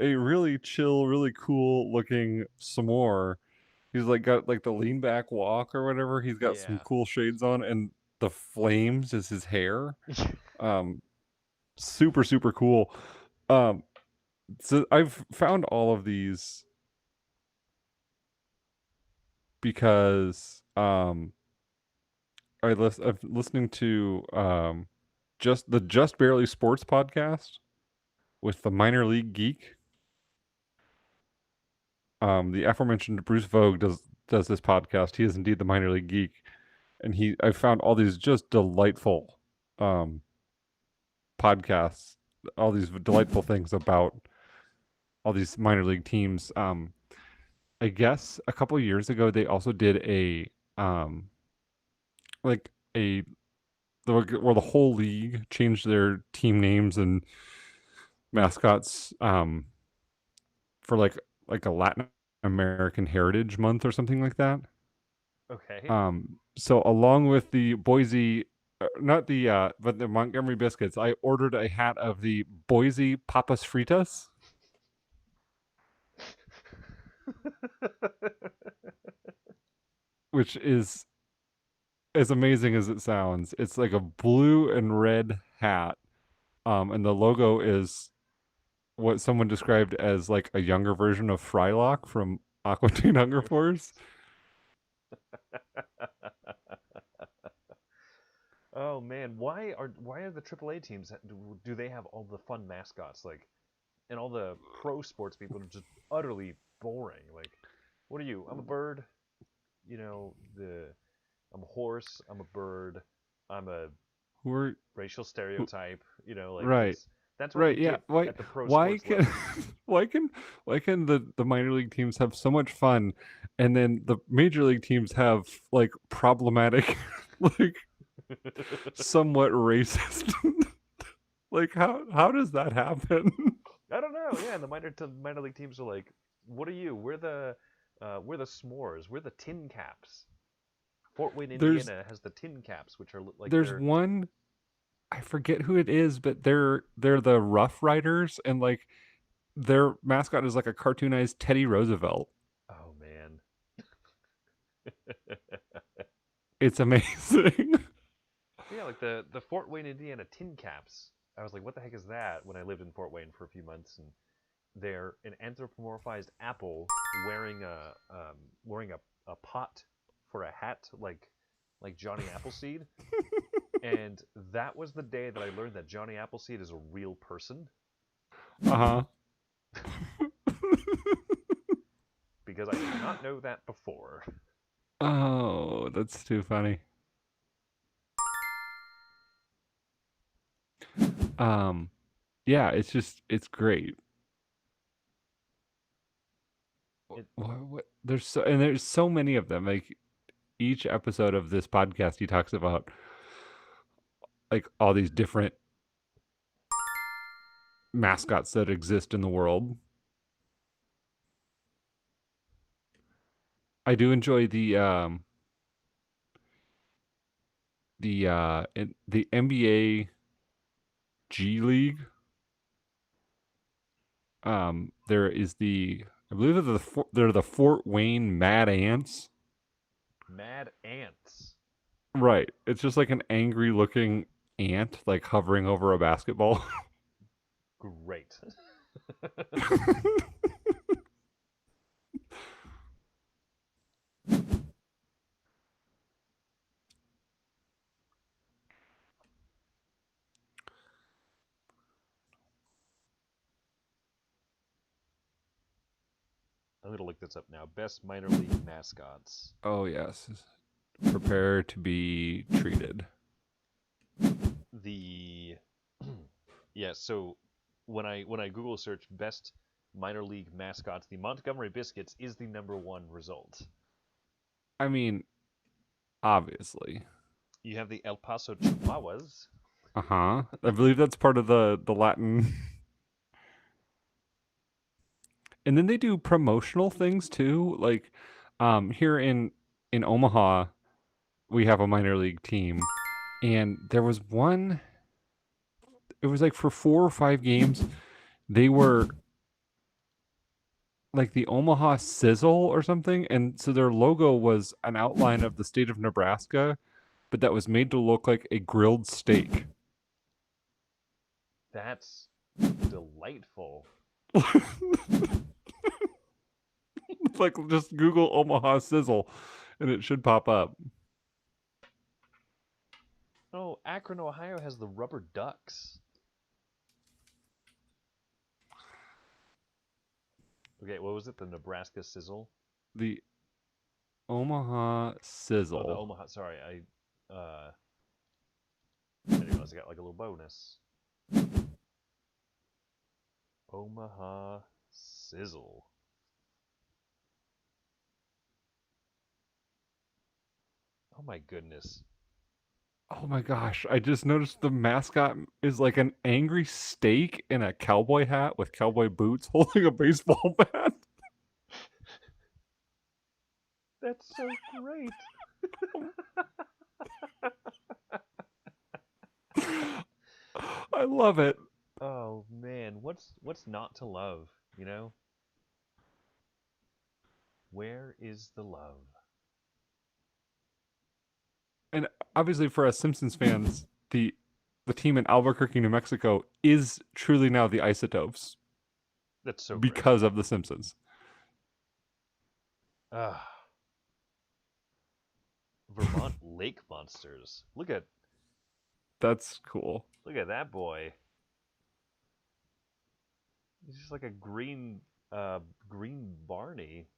a really chill, really cool looking s'more. He's like got like the lean back walk or whatever. He's got some Yeah. cool shades on, and the flames is his hair. Um, super super cool. Um, so I've found all of these because I'm listening to Just Barely Sports podcast with the Minor League Geek. The aforementioned Bruce Vogue does this podcast. He is indeed the Minor League Geek, and I found all these just delightful um, podcasts, all these delightful things about all these minor league teams. I guess a couple of years ago they also did um, like a where the whole league changed their team names and mascots for like a Latin American Heritage Month or something like that. Okay. So along with the Boise, not the but the Montgomery Biscuits, I ordered a hat of the Boise Papas Fritas, which is as amazing as it sounds. It's like a blue and red hat, and the logo is what someone described as like a younger version of Frylock from Aqua Teen Hunger Force. Oh man, why are the AAA teams do they have all the fun mascots like, and all the pro sports people are just utterly boring? Like, what are you? I'm a bird. You know the I'm a horse. I'm a bird. I'm a Who are racial who, stereotype. Like right? that's what you Right, yeah. get Why at the pro why sports can level. why can the minor league teams have so much fun and then the major league teams have like problematic like somewhat racist like how does that happen? I don't know. Yeah, and the minor league teams are like, what are you? We're the s'mores. We're the tin caps. Fort Wayne, there's Indiana has the tin caps, which are like there's they're one I forget who it is, but they're the Rough Riders and like their mascot is like a cartoonized Teddy Roosevelt. oh man. It's amazing. Yeah, like the Fort Wayne, Indiana tin caps. I was like, what the heck is that? When I lived in Fort Wayne for a few months, and they're an anthropomorphized apple wearing a pot for a hat, like Johnny Appleseed. And that was the day that I learned that Johnny Appleseed is a real person Uh-huh. because I did not know that before. Oh, that's too funny. Um, yeah, it's great. It There's so many of them. Like each episode of this podcast, he talks about like all these different mascots that exist in the world. I do enjoy the NBA G League. There is I believe they're the Fort Wayne Mad Ants. Mad ants. Right. It's just like an angry looking ant like hovering over a basketball. Great. I'm gonna look this up now. Best minor league mascots. Oh yes. Prepare to be treated. The yeah. So when I Google search best minor league mascots, the Montgomery Biscuits is the number one result. I mean, obviously. You have the El Paso Chihuahuas. Uh-huh. I believe that's part of the Latin. And then they do promotional things too. Like here in Omaha, we have a minor league team and there was it was like for 4 or 5 games they were like the Omaha Sizzle or something, and so their logo was an outline of the state of Nebraska, but that was made to look like a grilled steak. That's delightful. Like just Google Omaha Sizzle, and it should pop up. Oh, Akron, Ohio has the rubber ducks. Okay, what was it? The Nebraska Sizzle? The Omaha Oh, the Sizzle. Omaha. Sorry, I didn't realize I got like a little bonus. Omaha Sizzle. Oh my goodness. Oh my gosh, I just noticed the mascot is like an angry steak in a cowboy hat with cowboy boots holding a baseball bat. That's so great. I love it. Oh man, what's not to love, you know? Where is the love? And obviously for us Simpsons fans, the team in Albuquerque, New Mexico is truly now the Isotopes That's so great. because of the Simpsons. Ah, Vermont lake monsters. That's cool. Look at that boy. He's just like a green Barney.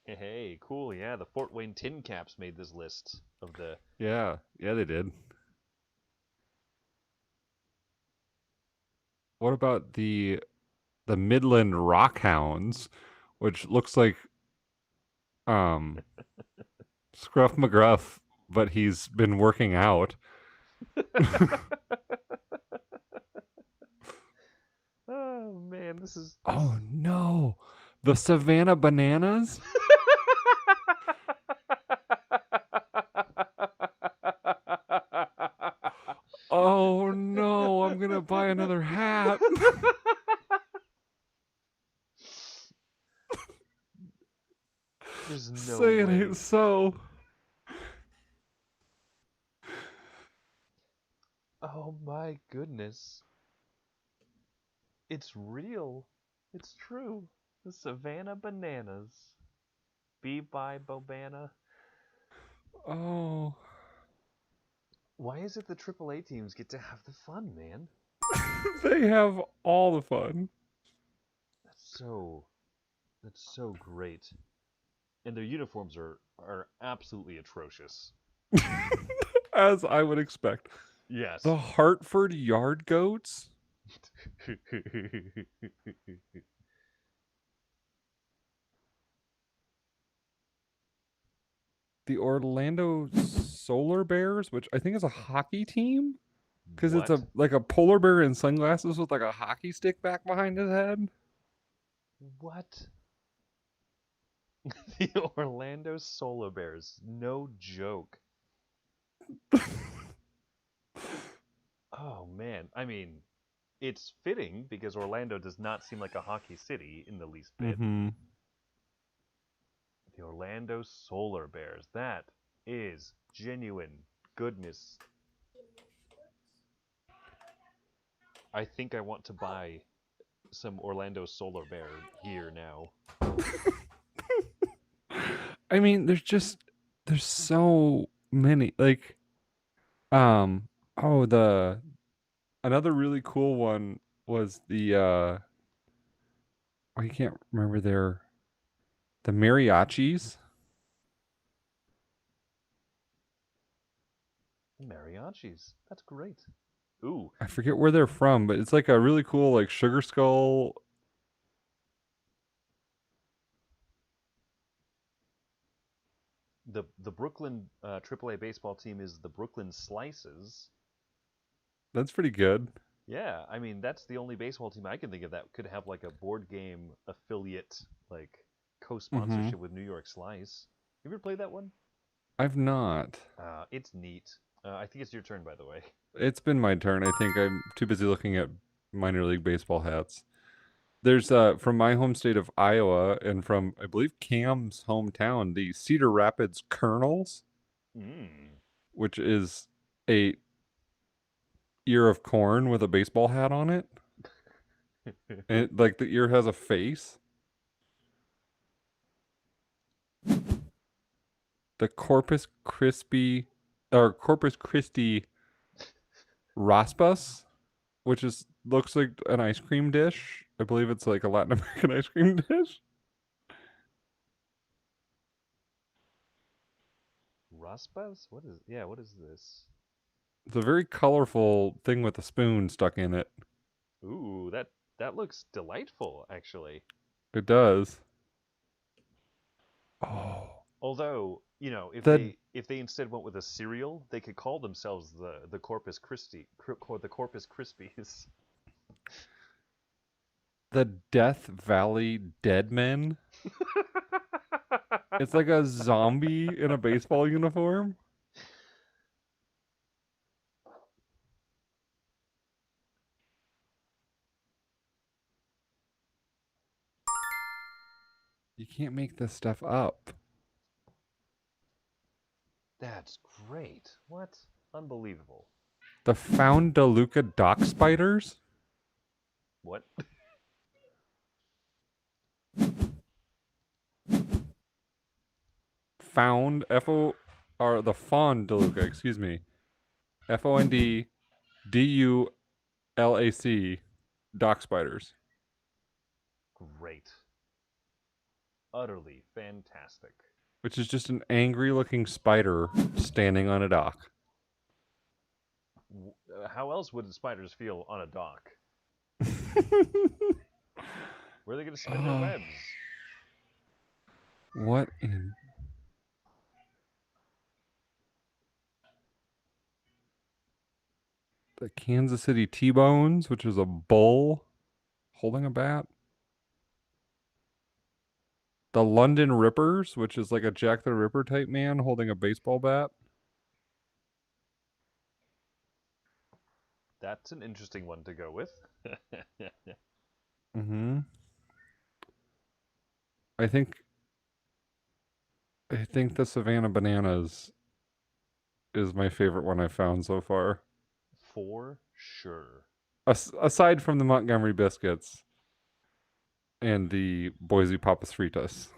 Hey, cool. Yeah, the Fort Wayne Tin Caps made this list of the. Yeah, yeah, they did. What about the Midland Rockhounds, which looks like um Scruff McGruff, but he's been working out. Oh man, this. Oh no, the Savannah Bananas. Oh no, I'm gonna buy another hat. There's no Say it way. ain't so. Oh my goodness. It's real. It's true. The Savannah Bananas. Be by Bobana. Oh, Why is it the AAA teams get to have the fun, man? they have all the fun. That's so that's so great. And their uniforms are absolutely atrocious. As I would expect. Yes. The Hartford Yard Goats, the Orlando Solar Bears, which I think is a hockey team because it's What? a like a polar bear in sunglasses with like a hockey stick back behind his head. What? The Orlando Solar Bears. No joke. Oh man. I mean, it's fitting because Orlando does not seem like a hockey city in the least bit. Mm-hmm. The Orlando Solar Bears. That is genuine goodness. I think I want to buy some Orlando Solar Bear gear now. I mean, there's so many um oh the another really cool one was the I can't remember the mariachis. Mariachis. That's great. Ooh, I forget where they're from, but it's like a really cool like sugar skull. the Brooklyn AAA baseball team is the Brooklyn Slices. That's pretty good. Yeah, I mean that's the only baseball team I can think of that could have like a board game affiliate, like Mm-hmm. co-sponsorship with New York Slice. You ever played that one? I've not. It's neat. I think it's your turn, by the way. It's been my turn. I think I'm too busy looking at minor league baseball hats. There's from my home state of Iowa and from I believe Cam's hometown, the Cedar Rapids Kernels, Mm. which is a ear of corn with a baseball hat on it. And like the ear has a face. The Corpus Christi Raspas, which is looks like an ice cream dish. I believe it's like a Latin American ice cream dish. Raspas? What is? Yeah, what is this? It's a very colorful thing with a spoon stuck in it. Ooh, that looks delightful, actually. It does. Oh, Although, you know, the if they instead went with a cereal, they could call themselves the Corpus Christi, the Corpus Krispies. the Death Valley Dead Men. It's like a zombie in a baseball uniform. You can't make this stuff up. That's great. What? Unbelievable. The Found DeLuca Dock Spiders. What? Found F-O or the Fond DeLuca, excuse me. FONDDULAC Dock Spiders. Great. Utterly fantastic. Which is just an angry looking spider standing on a dock. How else would spiders feel on a dock? Where are they going to spin their webs? What in the Kansas City T-Bones, which is a bull holding a bat? The London Rippers, which is like a Jack the Ripper type man holding a baseball bat. That's an interesting one to go with. Mm-hmm. I think I think the Savannah Bananas is my favorite one I've found so far. For sure. Aside from the Montgomery Biscuits and the Boise Papas Fritas.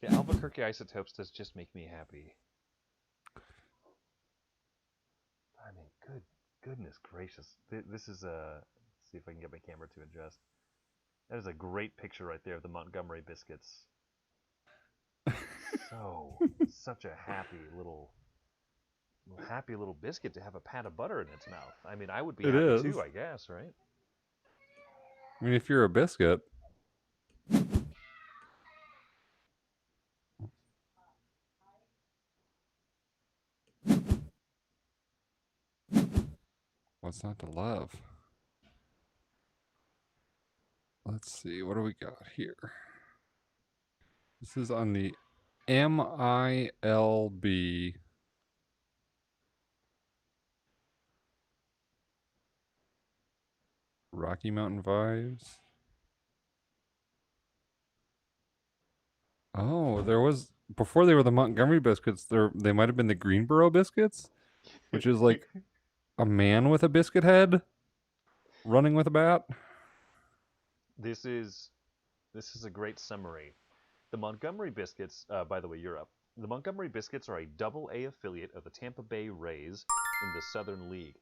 The Albuquerque Isotopes does just make me happy. I mean, goodness gracious. This is a. Let's see if I can get my camera to adjust. That is a great picture right there of the Montgomery Biscuits. Such a happy little biscuit to have a pat of butter in its mouth. I mean, I would be It happy is. too, I guess, right? I mean, if you're a biscuit, what's not to love? Let's see, what do we got here? This is on the MILB Rocky Mountain Vibes. Oh, there was before they were the Montgomery Biscuits. They might have been the Greenboro Biscuits, which is like a man with a biscuit head running with a bat. this is this is a great summary. The Montgomery Biscuits, by the way, you're up. The Montgomery Biscuits are a double A affiliate of the Tampa Bay Rays in the Southern League.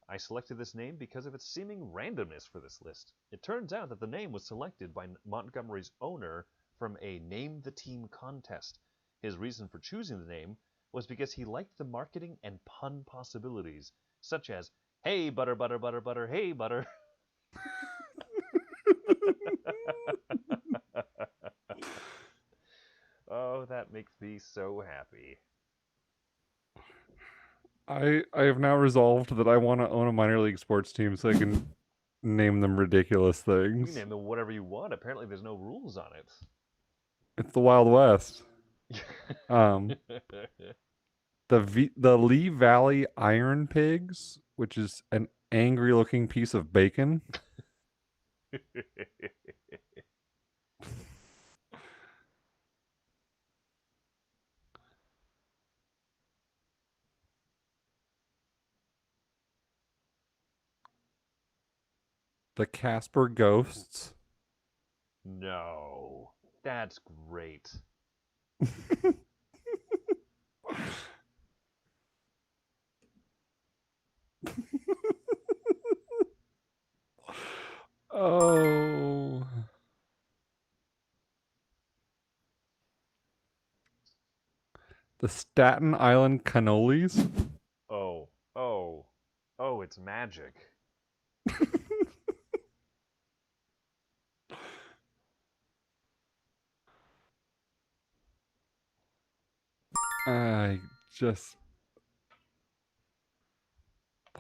I selected this name because of its seeming randomness for this list. It turns out that the name was selected by Montgomery's owner from a Name the Team contest. His reason for choosing the name was because he liked the marketing and pun possibilities, such as, hey, butter, butter, butter, butter, hey, butter. Oh, that makes me so happy. I have now resolved that I want to own a minor league sports team so I can name them ridiculous You can things. name them whatever you want. Apparently, there's no rules on It's the Wild West. Um, it. the Lee Valley Iron Pigs, which is an angry looking piece of bacon. The Casper Ghosts. No, that's great. Oh. The Staten Island Cannolis. Oh, oh, oh, it's magic. I just.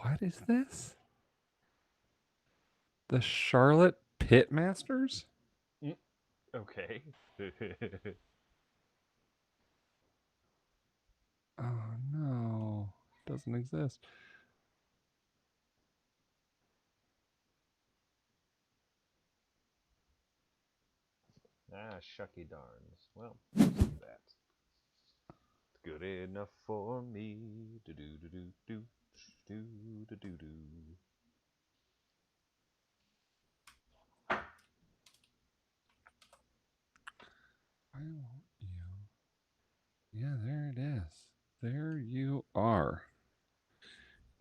What is this? The Charlotte Pitmasters? Mm, okay. Oh no. Doesn't exist. Ah, shucky darns. Well, let's do that. It's good enough for me. Do do do do do do do do do. Why won't you? Yeah, there it is. There you are.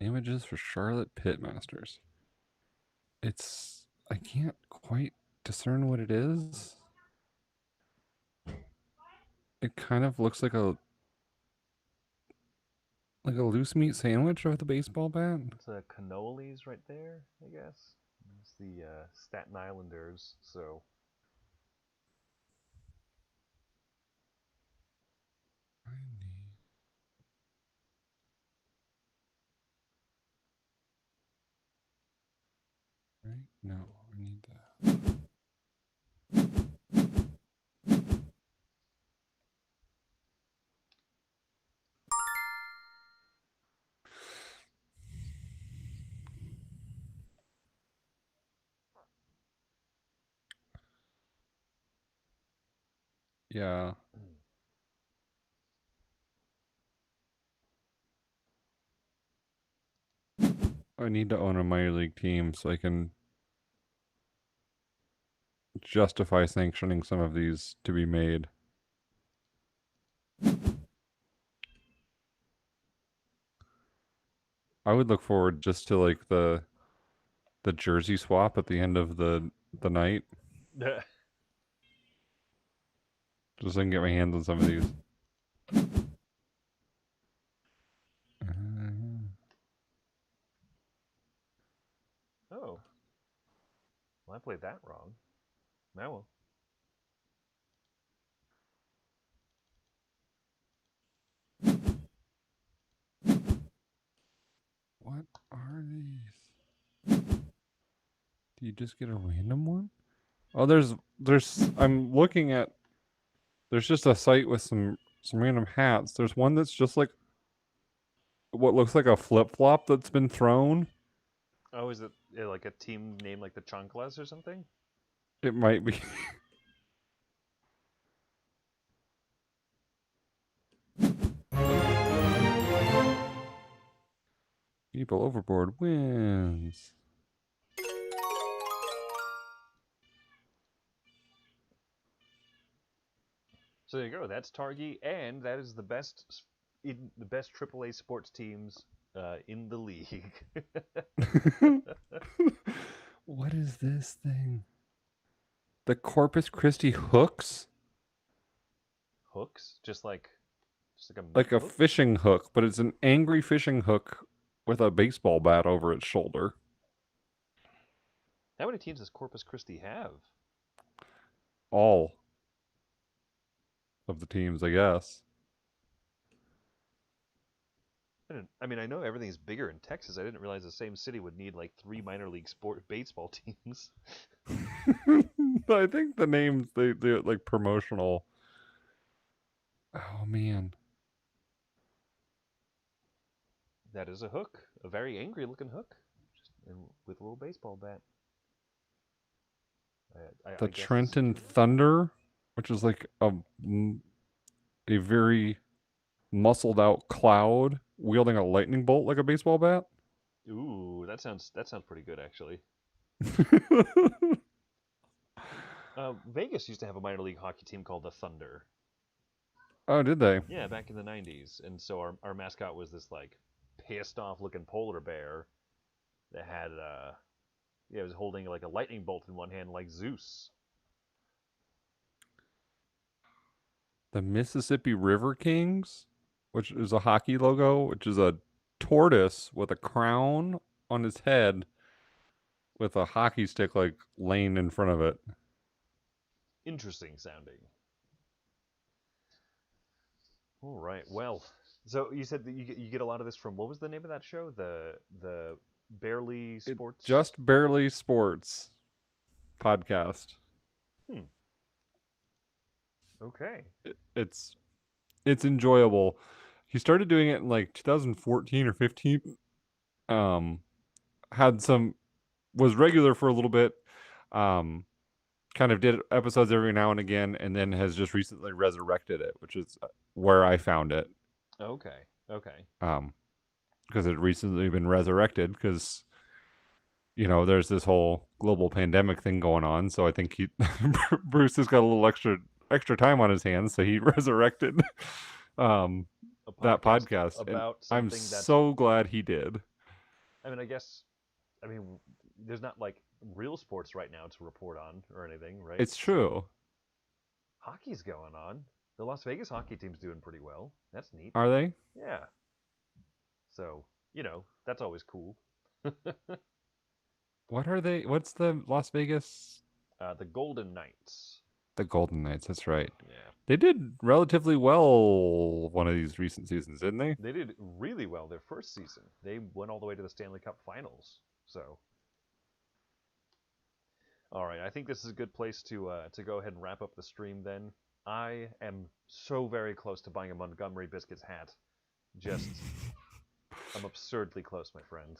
Images for Charlotte Pitmasters. It's. I can't quite discern what it is. It kind of looks like a loose meat sandwich with a baseball bat. It's cannolis right there, I guess. It's the Staten Islanders, so. Right? No, I need that. Yeah, I need to own a minor league team so I can justify sanctioning some of these to be made. I would look forward just to like the jersey swap at the end of the night, just so I can get my hands on some of these. Oh, well, I played that wrong. Now, well. What are these? Do you just get a random one? Oh, there's I'm looking at there's just a site with some random hats. There's one that's just like what looks like a flip-flop that's been thrown. Oh, is it like a team name like the Chanclas or something? It might be. Meeple Overboard wins. So there you go. That's Targi, and that is the best in the best AAA sports teams in the league. What is this thing? The Corpus Christi hooks? Hooks, just like a meat Like a hook. fishing hook, but it's an angry fishing hook with a baseball bat over its shoulder. How many teams does Corpus Christi have? All of the teams, I guess. I mean, I know everything's bigger in Texas. I didn't realize the same city would need like 3 minor league sport baseball teams. I think the names they like promotional. Oh man, That is a hook, a very angry looking hook, and with a little baseball bat. the I guess this is Trenton true. Thunder, which is like a very muscled out cloud wielding a lightning bolt like a baseball bat. Ooh, that sounds pretty good actually. Vegas used to have a minor league hockey team called the Thunder. Oh, did they? Yeah, back in the '90s, and so our mascot was this like pissed off looking polar bear that had yeah, it was holding like a lightning bolt in one hand, like Zeus. The Mississippi River Kings, which is a hockey logo, which is a tortoise with a crown on his head with a hockey stick like laying in front of it. Interesting sounding. All right. Well, so you said that you get a lot of this from what was the name of that show? The Barely It Sports. just barely sports podcast. Hmm. Okay. It's enjoyable. He started doing it in like 2014 or 15. Um, had some was regular for a little bit. Um, kind of did episodes every now and again, and then has just recently resurrected it, which is where I found it. Okay. Okay. Um, because it recently been resurrected because there's this whole global pandemic thing going on. So I think he Bruce has got a little extra time on his hands, so he resurrected um A that podcast podcast, and about I'm something that's. so glad he did. I mean, I guess. I mean, there's not like real sports right now to report on or anything, right? It's So true. hockey's going on. The Las Vegas hockey team's doing pretty well. That's neat. Are they? Yeah. So that's always cool. What are they? What's the Las Vegas? The Golden Knights. The Golden Knights. That's right. Yeah. They did relatively well one of these recent seasons, didn't they? They did really well their first season. They went all the way to the Stanley Cup Finals. So, all right, I think this is a good place to go ahead and wrap up the stream. Then I am so very close to buying a Montgomery Biscuits hat. Just, I'm absurdly close, my friend.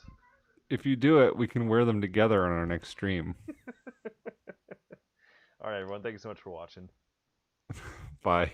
If you do it, we can wear them together on our next stream. All right, everyone, thank you so much for watching. Bye.